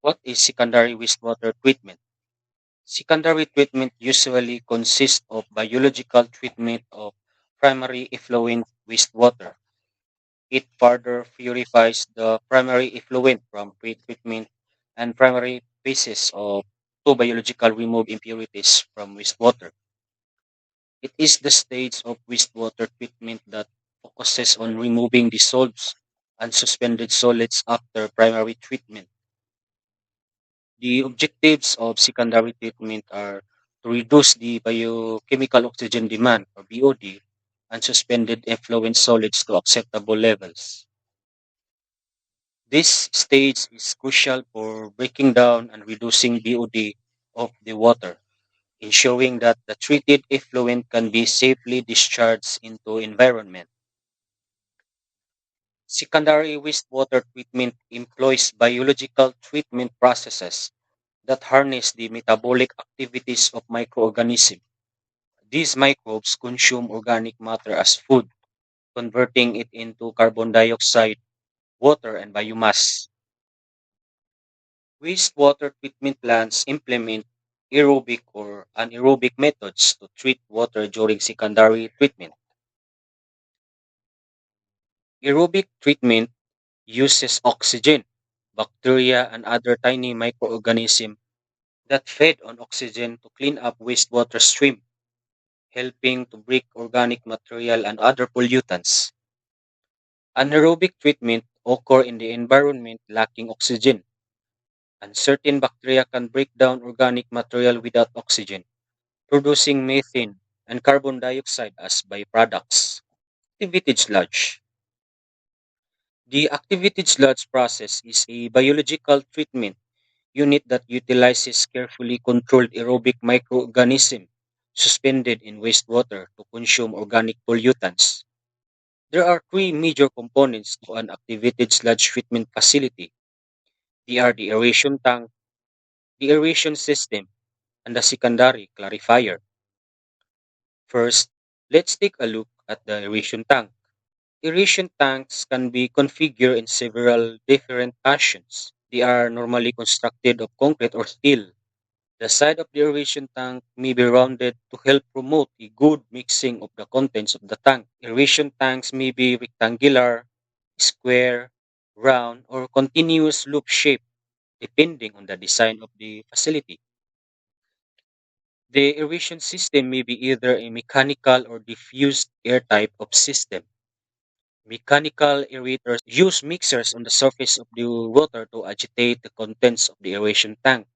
What is secondary wastewater treatment? Secondary treatment usually consists of biological treatment of primary effluent wastewater. It further purifies the primary effluent from pre-treatment and primary phases of to biological remove impurities from wastewater. It is the stage of wastewater treatment that focuses on removing dissolved and suspended solids after primary treatment. The objectives of secondary treatment are to reduce the biochemical oxygen demand or BOD and suspended effluent solids to acceptable levels. This stage is crucial for breaking down and reducing BOD of the water, ensuring that the treated effluent can be safely discharged into environment. Secondary wastewater treatment employs biological treatment processes that harness the metabolic activities of microorganisms. These microbes consume organic matter as food, converting it into carbon dioxide, water, and biomass. Wastewater treatment plants implement aerobic or anaerobic methods to treat water during secondary treatment. Aerobic treatment uses oxygen, bacteria, and other tiny microorganisms that feed on oxygen to clean up wastewater stream, helping to break organic material and other pollutants. Anaerobic treatment occur in the environment lacking oxygen, and certain bacteria can break down organic material without oxygen, producing methane and carbon dioxide as byproducts. Activated sludge. The activated sludge process is a biological treatment unit that utilizes carefully controlled aerobic microorganisms suspended in wastewater to consume organic pollutants. There are three major components to an activated sludge treatment facility. They are the aeration tank, the aeration system, and the secondary clarifier. First, let's take a look at the aeration tank. Aeration tanks can be configured in several different fashions. They are normally constructed of concrete or steel. The side of the aeration tank may be rounded to help promote a good mixing of the contents of the tank. Aeration tanks may be rectangular, square, round, or continuous loop shape depending on the design of the facility. The aeration system may be either a mechanical or diffused air type of system. Mechanical aerators use mixers on the surface of the water to agitate the contents of the aeration tank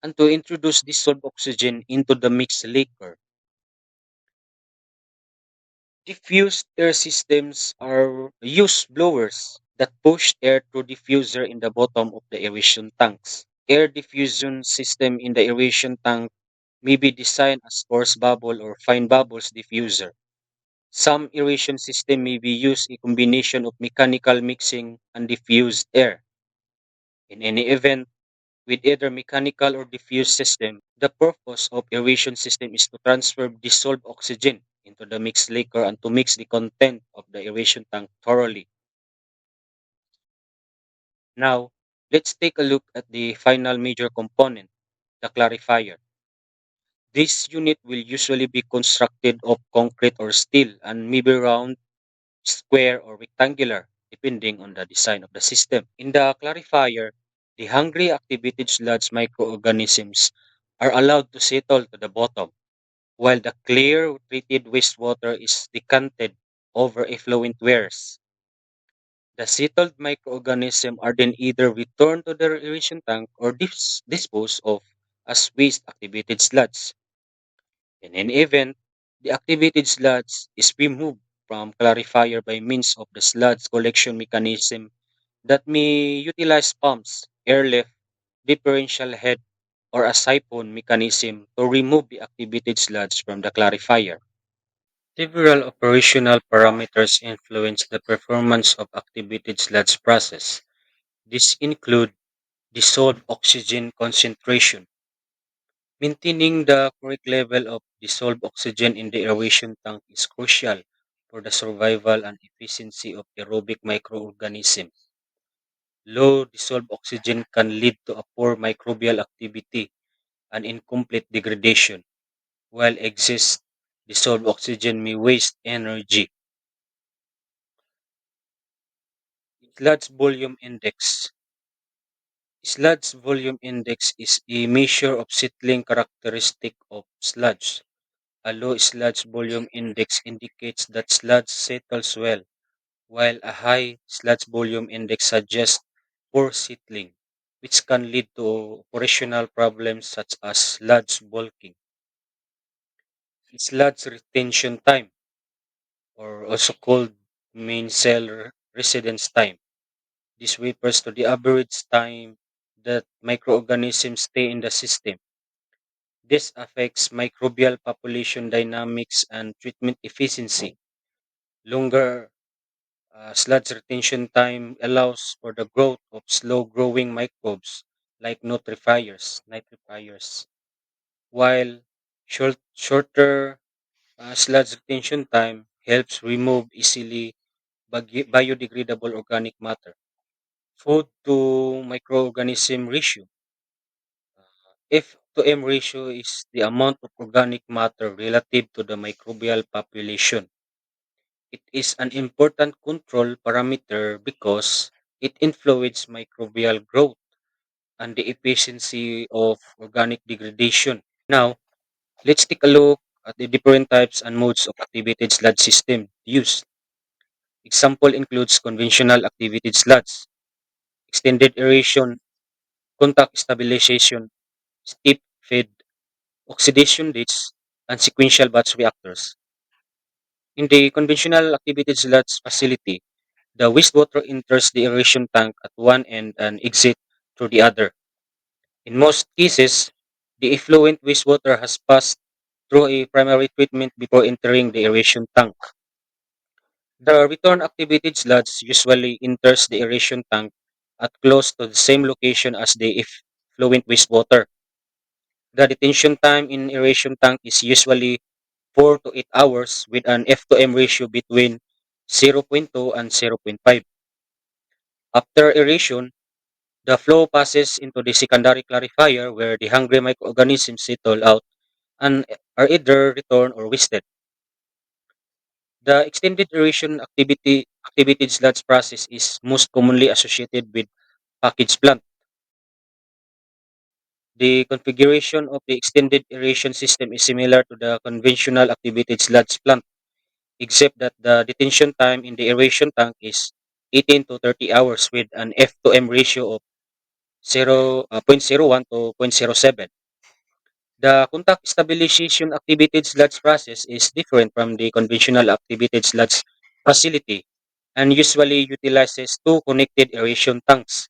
and to introduce dissolved oxygen into the mixed liquor. Diffused air systems are use blowers that push air through diffuser in the bottom of the aeration tanks. Air diffusion system in the aeration tank may be designed as forced bubble or fine bubbles diffuser. Some aeration system may be used a combination of mechanical mixing and diffused air. In any event, with either mechanical or diffused system, the purpose of aeration system is to transfer dissolved oxygen into the mixed liquor and to mix the content of the aeration tank thoroughly. Now, let's take a look at the final major component, the clarifier. This unit will usually be constructed of concrete or steel and may be round, square, or rectangular, depending on the design of the system. In the clarifier, the hungry activated sludge microorganisms are allowed to settle to the bottom, while the clear treated wastewater is decanted over effluent wares. The settled microorganisms are then either returned to the aeration tank or disposed of as waste activated sludge. In any event, the activated sludge is removed from clarifier by means of the sludge collection mechanism that may utilize pumps, airlift, differential head, or a siphon mechanism to remove the activated sludge from the clarifier. Several operational parameters influence the performance of activated sludge process. These include dissolved oxygen concentration. Maintaining the correct level of dissolved oxygen in the aeration tank is crucial for the survival and efficiency of aerobic microorganisms. Low dissolved oxygen can lead to a poor microbial activity and incomplete degradation, while excess dissolved oxygen may waste energy. Sludge volume index. Sludge volume index is a measure of settling characteristic of sludge. A low sludge volume index indicates that sludge settles well, while a high sludge volume index suggests poor settling, which can lead to operational problems such as sludge bulking. Sludge retention time, or also called main cell residence time. This refers to the average time that microorganisms stay in the system. This affects microbial population dynamics and treatment efficiency. Longer sludge retention time allows for the growth of slow-growing microbes like nitrifiers, while shorter sludge retention time helps remove easily biodegradable organic matter. Food to microorganism ratio. F to M ratio is the amount of organic matter relative to the microbial population. It is an important control parameter because it influences microbial growth and the efficiency of organic degradation. Now, let's take a look at the different types and modes of activated sludge system used. Example includes conventional activated sludge, extended aeration, contact stabilization, steep fed, oxidation dates, and sequential batch reactors. In the conventional activated sludge facility, the wastewater enters the aeration tank at one end and exits through the other. In most cases, the effluent wastewater has passed through a primary treatment before entering the aeration tank. The return activated sludge usually enters the aeration tank at close to the same location as the effluent wastewater. The detention time in aeration tank is usually 4 to 8 hours with an F to M ratio between zero point 0.2 and zero point 0.5. After aeration, the flow passes into the secondary clarifier where the hungry microorganisms settle out and are either returned or wasted. The extended aeration activated sludge process is most commonly associated with package plant. The configuration of the extended aeration system is similar to the conventional activated sludge plant, except that the detention time in the aeration tank is 18 to 30 hours with an F to M ratio of 0.01 to zero point zero 0.07. The contact stabilization activated sludge process is different from the conventional activated sludge facility and usually utilizes two connected aeration tanks.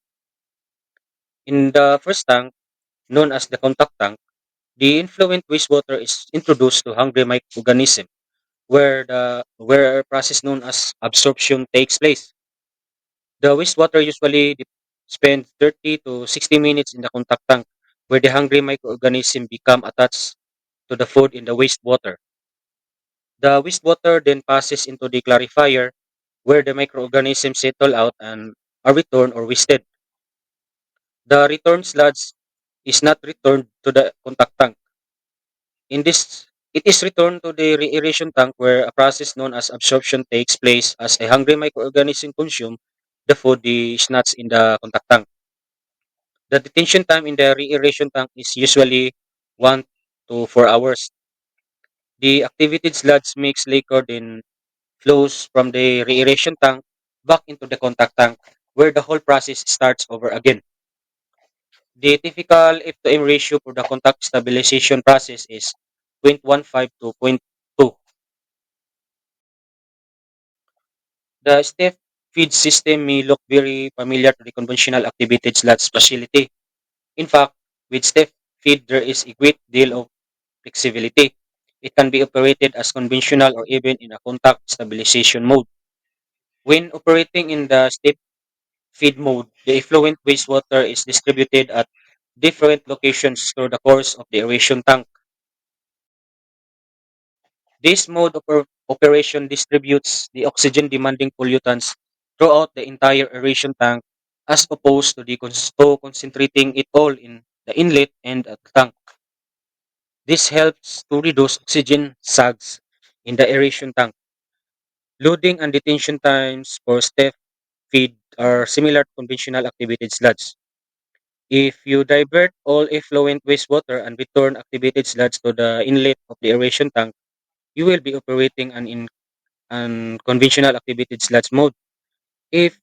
In the first tank, known as the contact tank, the influent wastewater is introduced to hungry microorganism where a process known as absorption takes place. The wastewater usually spends 30 to 60 minutes in the contact tank where the hungry microorganism become attached to the food in the wastewater. The wastewater then passes into the clarifier where the microorganisms settle out and are returned or wasted. The return sludge is not returned to the contact tank. In this, it is returned to the re-aeration tank where a process known as absorption takes place as a hungry microorganism consume the food the snacks in the contact tank. The detention time in the re-aeration tank is usually 1 to 4 hours. The activated sludge mix liquor then flows from the re-aeration tank back into the contact tank where the whole process starts over again. The typical F to M ratio for the contact stabilization process is 0.15 to zero point 0.2. The step feed system may look very familiar to the conventional activated sludge facility. In fact, with step feed there is a great deal of flexibility. It can be operated as conventional or even in a contact stabilization mode. When operating in the step feed mode, the effluent wastewater is distributed at different locations through the course of the aeration tank. This mode of operation distributes the oxygen demanding pollutants throughout the entire aeration tank as opposed to to concentrating it all in the inlet and at the tank. This helps to reduce oxygen sags in the aeration tank. Loading and detention times for step feed are similar to conventional activated sludge. If you divert all effluent wastewater and return activated sludge to the inlet of the aeration tank, you will be operating an conventional activated sludge mode. If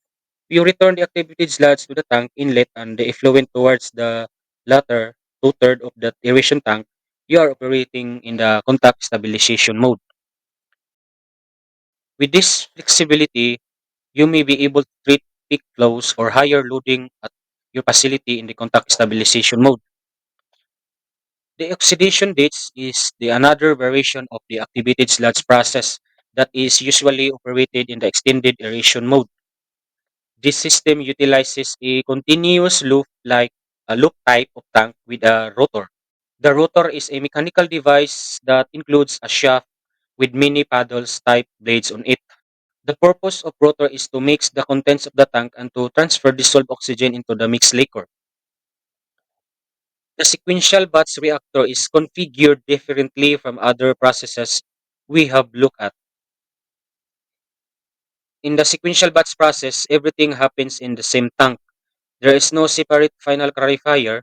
you return the activated sludge to the tank inlet and the effluent towards the latter two-thirds of the aeration tank, you are operating in the contact stabilization mode. With this flexibility, you may be able to treat peak flows or higher loading at your facility in the contact stabilization mode. The oxidation dates is the another variation of the activated sludge process that is usually operated in the extended aeration mode. This system utilizes a continuous loop like a loop type of tank with a rotor. The rotor is a mechanical device that includes a shaft with many paddles type blades on it. The purpose of rotor is to mix the contents of the tank and to transfer dissolved oxygen into the mixed liquor. The sequential batch reactor is configured differently from other processes we have looked at. In the sequential batch process, everything happens in the same tank. There is no separate final clarifier.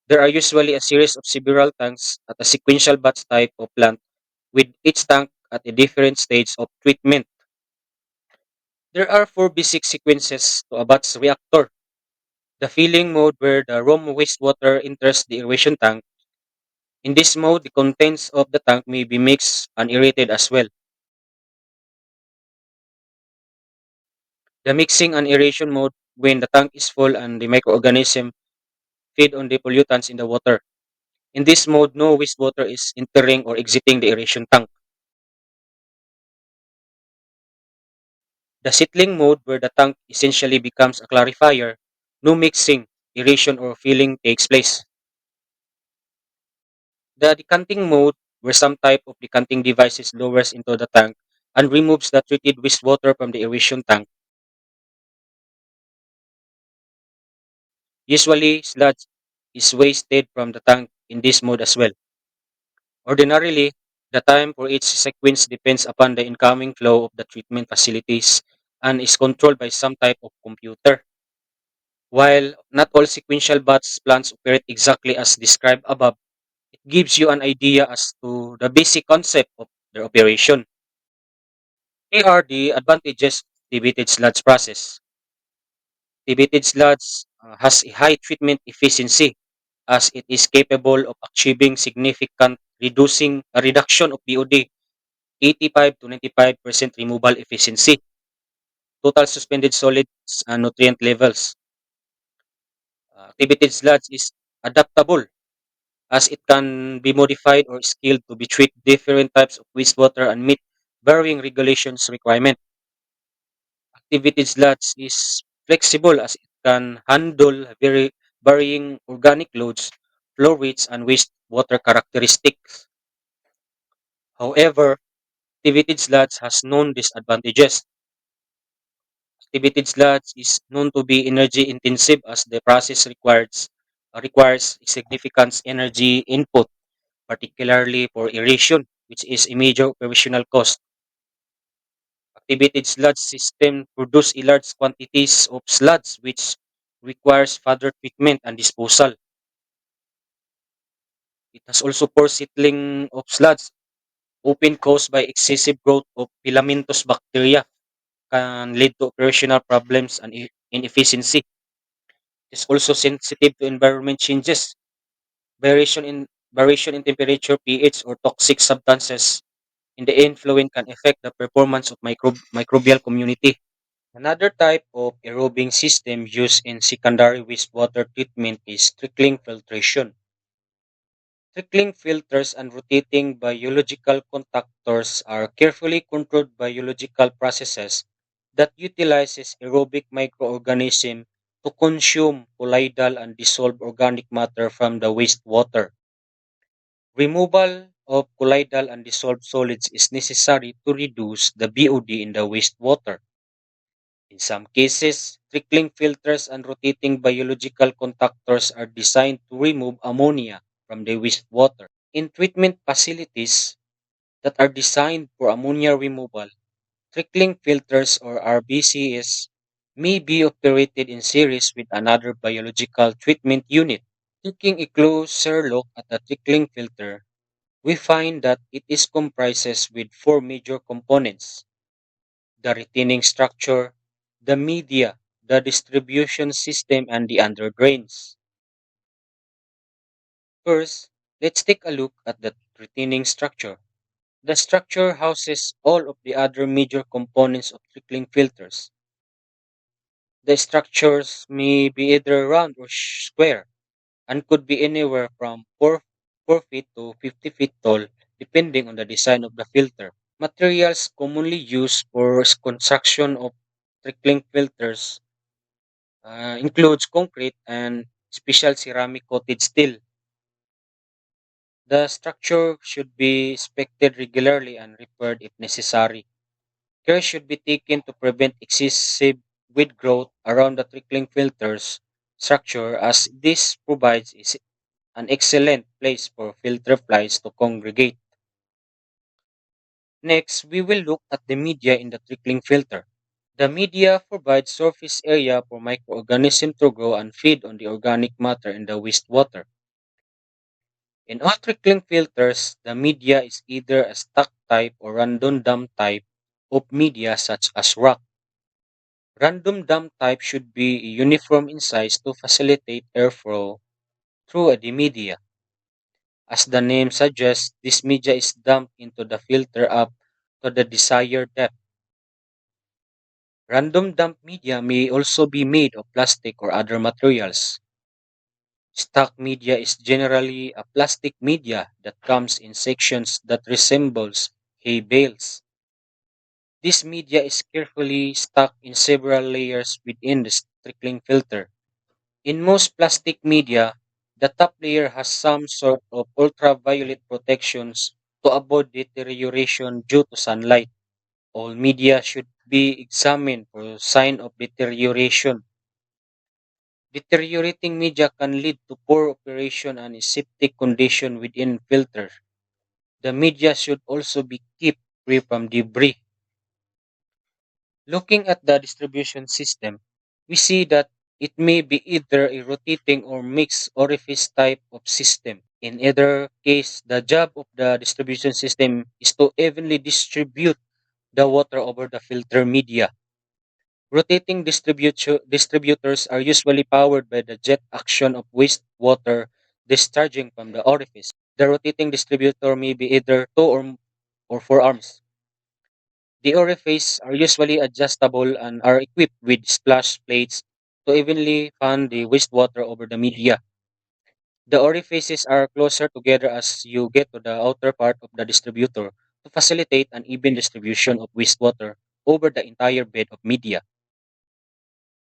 There are usually a series of several tanks at a sequential batch type of plant, with each tank at a different stage of treatment. There are four basic sequences to a batch reactor. The filling mode, where the raw wastewater enters the aeration tank. In this mode, the contents of the tank may be mixed and aerated as well. The mixing and aeration mode, when the tank is full and the microorganism feed on the pollutants in the water. In this mode, no wastewater is entering or exiting the aeration tank. The settling mode, where the tank essentially becomes a clarifier, no mixing, aeration, or filling takes place. The decanting mode, where some type of decanting devices lowers into the tank and removes the treated wastewater from the aeration tank. Usually, sludge is wasted from the tank in this mode as well. Ordinarily, the time for each sequence depends upon the incoming flow of the treatment facilities and is controlled by some type of computer. While not all sequential batch plants operate exactly as described above, it gives you an idea as to the basic concept of their operation. Here are the advantages of activated sludge process. Activated sludge has a high treatment efficiency as it is capable of achieving significant reduction of BOD, 85 to 95% removal efficiency, total suspended solids and nutrient levels. Activated sludge is adaptable as it can be modified or scaled to be treat different types of wastewater and meet varying regulations requirement. Activated sludge is flexible as it can handle very varying organic loads, flow rates, and wastewater characteristics. However, activated sludge has known disadvantages. Activated sludge is known to be energy intensive as the process requires significant energy input, particularly for aeration, which is a major operational cost. Activated sludge system produce a large quantities of sludge which requires further treatment and disposal. It has also poor settling of sludge, often caused by excessive growth of filamentous bacteria, can lead to operational problems and inefficiency. It is also sensitive to environment changes. Variation in temperature, pH, or toxic substances in the influent can affect the performance of microbial community. Another type of aerobing system used in secondary wastewater treatment is trickling filtration. Trickling filters and rotating biological contactors are carefully controlled biological processes that utilizes aerobic microorganisms to consume colloidal and dissolved organic matter from the wastewater. Removal of colloidal and dissolved solids is necessary to reduce the BOD in the wastewater. In some cases, trickling filters and rotating biological contactors are designed to remove ammonia from the wastewater. In treatment facilities that are designed for ammonia removal, trickling filters or RBCs may be operated in series with another biological treatment unit. Taking a closer look at the trickling filter, we find that it is comprises with four major components: the retaining structure, the media, the distribution system, and the underdrains. First, let's take a look at the retaining structure. The structure houses all of the other major components of trickling filters. The structures may be either round or square and could be anywhere from 4 feet to 50 feet tall, depending on the design of the filter. Materials commonly used for construction of trickling filters includes concrete and special ceramic coated steel. The structure should be inspected regularly and repaired if necessary. Care should be taken to prevent excessive weed growth around the trickling filters structure, as this provides an excellent place for filter flies to congregate. Next, we will look at the media in the trickling filter. The media provides surface area for microorganisms to grow and feed on the organic matter in the wastewater. In all trickling filters, the media is either a stock type or random dump type of media such as rock. Random dump type should be uniform in size to facilitate airflow through the media. As the name suggests, this media is dumped into the filter up to the desired depth. Random dump media may also be made of plastic or other materials. Stock media is generally a plastic media that comes in sections that resembles hay bales. This media is carefully stuck in several layers within the trickling filter. In most plastic media, the top layer has some sort of ultraviolet protections to avoid deterioration due to sunlight. All media should be examined for sign of deterioration. Deteriorating media can lead to poor operation and septic condition within filter. The media should also be kept free from debris. Looking at the distribution system, we see that it may be either a rotating or mixed orifice type of system. In either case, the job of the distribution system is to evenly distribute the water over the filter media. Rotating distributors are usually powered by the jet action of wastewater discharging from the orifice. The rotating distributor may be either or four arms. The orifices are usually adjustable and are equipped with splash plates to evenly fan the wastewater over the media. The orifices are closer together as you get to the outer part of the distributor to facilitate an even distribution of wastewater over the entire bed of media.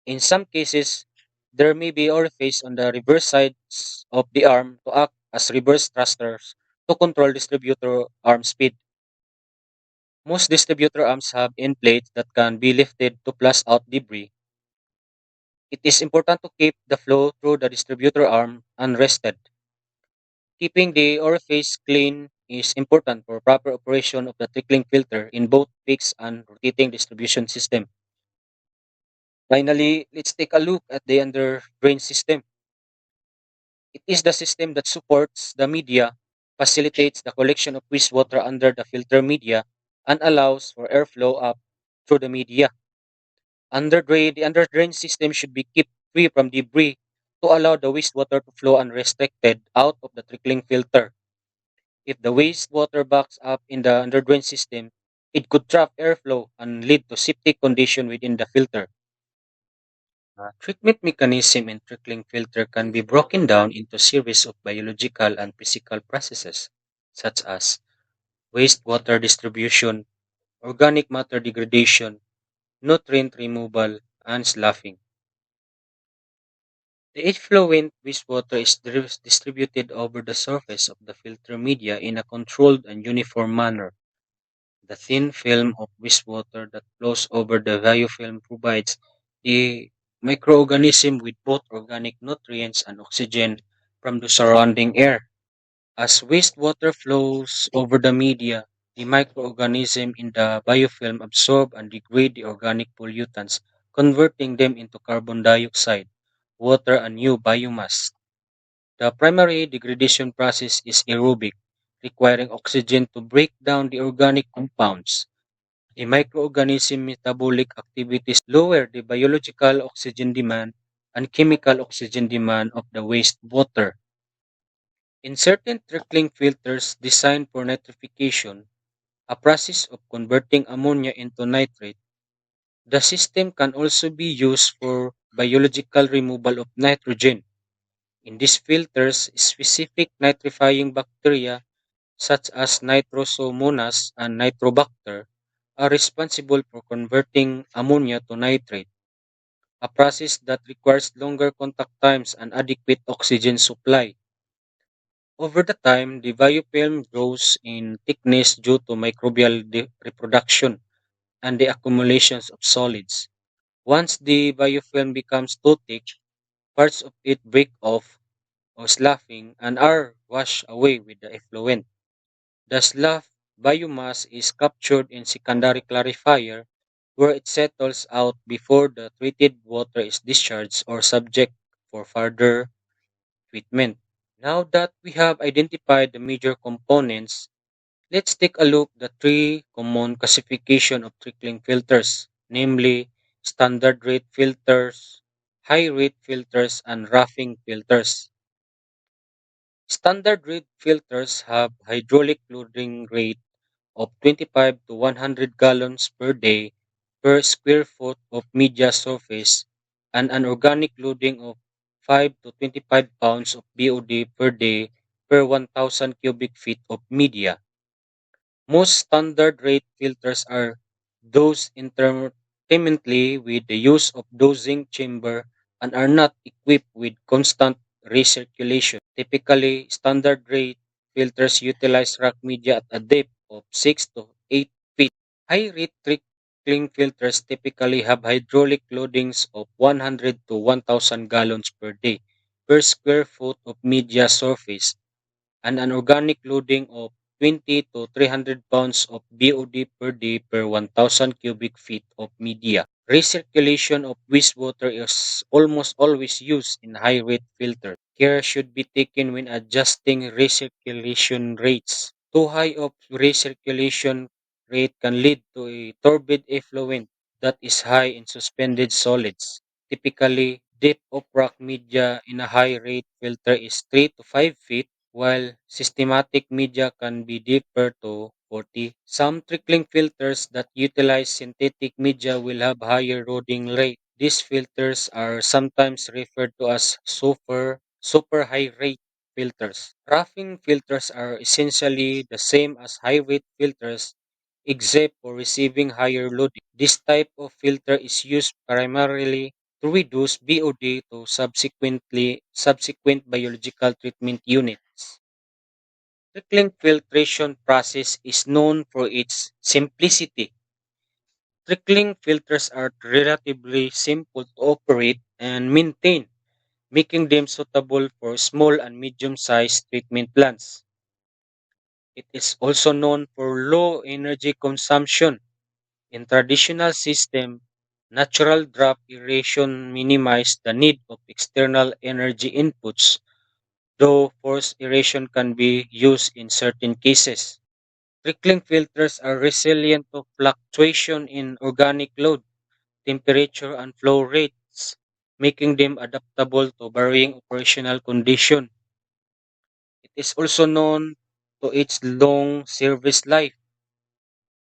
In some cases, there may be orifices on the reverse sides of the arm to act as reverse thrusters to control distributor arm speed. Most distributor arms have end plates that can be lifted to flush out debris. It is important to keep the flow through the distributor arm unrested. Keeping the orifice clean is important for proper operation of the trickling filter in both fixed and rotating distribution system. Finally, let's take a look at the under drain system. It is the system that supports the media, facilitates the collection of wastewater under the filter media, and allows for airflow up through the media. The under drain system should be kept free from debris to allow the wastewater to flow unrestricted out of the trickling filter. If the wastewater backs up in the under drain system, it could trap airflow and lead to septic condition within the filter. Treatment mechanism in trickling filter can be broken down into series of biological and physical processes, such as wastewater distribution, organic matter degradation, nutrient removal, and sloughing. The effluent wastewater is distributed over the surface of the filter media in a controlled and uniform manner. The thin film of wastewater that flows over the biofilm provides the microorganism with both organic nutrients and oxygen from the surrounding air. As wastewater flows over the media, the microorganisms in the biofilm absorb and degrade the organic pollutants, converting them into carbon dioxide, water, and new biomass. The primary degradation process is aerobic, requiring oxygen to break down the organic compounds. The microorganism metabolic activities lower the biological oxygen demand and chemical oxygen demand of the wastewater. In certain trickling filters designed for nitrification, a process of converting ammonia into nitrate, the system can also be used for biological removal of nitrogen. In these filters, specific nitrifying bacteria such as Nitrosomonas and Nitrobacter are responsible for converting ammonia to nitrate, a process that requires longer contact times and adequate oxygen supply. Over the time, the biofilm grows in thickness due to microbial reproduction and the accumulations of solids. Once the biofilm becomes too thick, parts of it break off or sloughing and are washed away with the effluent. The slough biomass is captured in secondary clarifier where it settles out before the treated water is discharged or subject for further treatment. Now that we have identified the major components, let's take a look at the three common classification of trickling filters, namely standard rate filters, high rate filters, and roughing filters. Standard rate filters have hydraulic loading rate of 25 to 100 gallons per day per square foot of media surface and an organic loading of 5 to 25 pounds of BOD per day per 1,000 cubic feet of media. Most standard rate filters are dosed intermittently with the use of dosing chamber and are not equipped with constant recirculation. Typically, standard rate filters utilize rock media at a depth of 6 to 8 feet. High rate trickling filters typically have hydraulic loadings of 100 to 1,000 gallons per day per square foot of media surface and an organic loading of 20 to 300 pounds of BOD per day per 1,000 cubic feet of media. Recirculation of wastewater is almost always used in high rate filters. Care should be taken when adjusting recirculation rates. Too high of recirculation rate can lead to a turbid effluent that is high in suspended solids. Typically, depth of rock media in a high rate filter is 3 to 5 feet, while systematic media can be deeper to 40. Some trickling filters that utilize synthetic media will have higher loading rate. These filters are sometimes referred to as super high rate filters. Roughing filters are essentially the same as high rate filters except for receiving higher loading. This type of filter is used primarily to reduce BOD to subsequent biological treatment units. Trickling filtration process is known for its simplicity. Trickling filters are relatively simple to operate and maintain, making them suitable for small and medium-sized treatment plants. It is also known for low energy consumption. In traditional system, natural drop aeration minimize the need of external energy inputs, though forced aeration can be used in certain cases. Trickling filters are resilient to fluctuation in organic load, temperature, and flow rates, making them adaptable to varying operational conditions. It is also known to its long service life.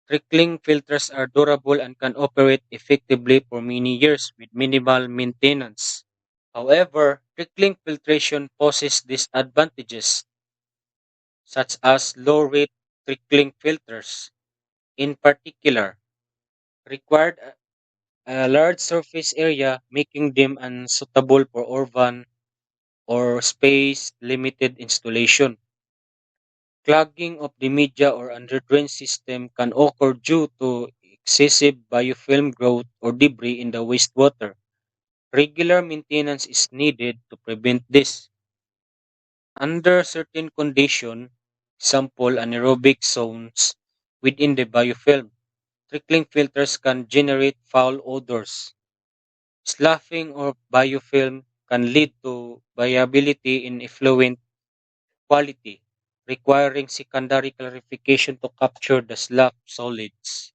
Trickling filters are durable and can operate effectively for many years with minimal maintenance. However, trickling filtration poses disadvantages, such as low rate trickling filters, in particular, required a large surface area, making them unsuitable for urban or space limited installation. Clogging of the media or underdrain system can occur due to excessive biofilm growth or debris in the wastewater. Regular maintenance is needed to prevent this. Under certain conditions, example anaerobic zones within the biofilm, trickling filters can generate foul odors. Sloughing of biofilm can lead to variability in effluent quality, requiring secondary clarification to capture the slough solids.